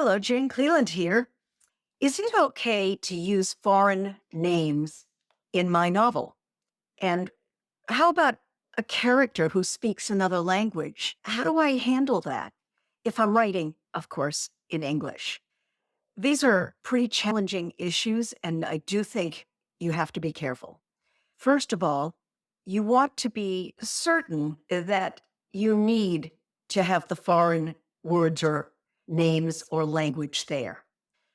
Hello, Jane Cleland here. Is it okay to use foreign names in my novel? And how about a character who speaks another language? How do I handle that if I'm writing, of course, in English? These are pretty challenging issues, and I do think you have to be careful. First of all, you want to be certain that you need to have the foreign words or names or language there.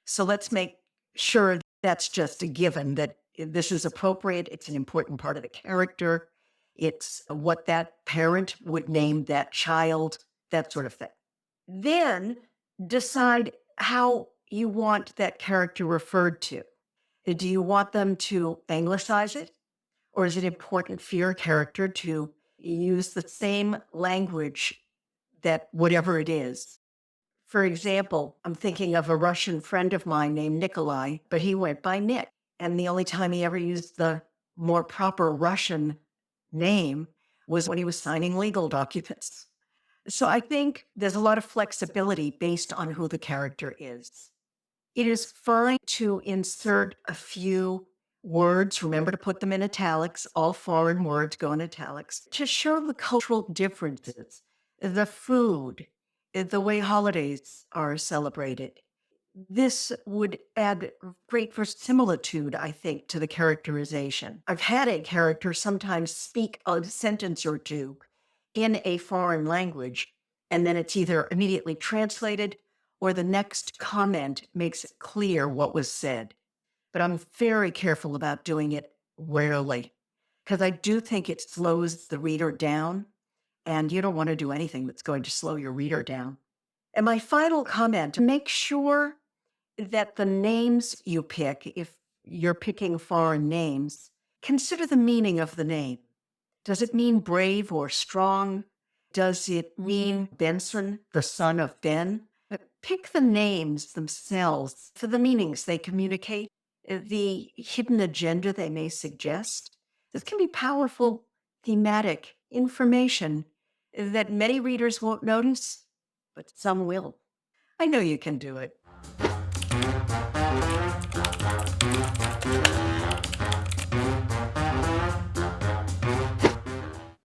So let's make sure that's just a given, that this is appropriate. It's an important part of the character. It's what that parent would name that child, that sort of thing. Then decide how you want that character referred to. Do you want them to anglicize it? Or is it important for your character to use the same language that whatever it is? For example, I'm thinking of a Russian friend of mine named Nikolai, but he went by Nick. And the only time he ever used the more proper Russian name was when he was signing legal documents. So I think there's a lot of flexibility based on who the character is. It is fine to insert a few words. Remember to put them in italics. All foreign words go in italics to show the cultural differences, the food, the way holidays are celebrated. This would add great verisimilitude, I think, to the characterization. I've had a character sometimes speak a sentence or two in a foreign language, and then it's either immediately translated or the next comment makes it clear what was said. But I'm very careful about doing it rarely because I do think it slows the reader down, and you don't want to do anything that's going to slow your reader down. And my final comment, make sure that the names you pick, if you're picking foreign names, consider the meaning of the name. Does it mean brave or strong? Does it mean Benson, the son of Ben? Pick the names themselves for the meanings they communicate, the hidden agenda they may suggest. This can be powerful thematic information that many readers won't notice, but some will. I know you can do it.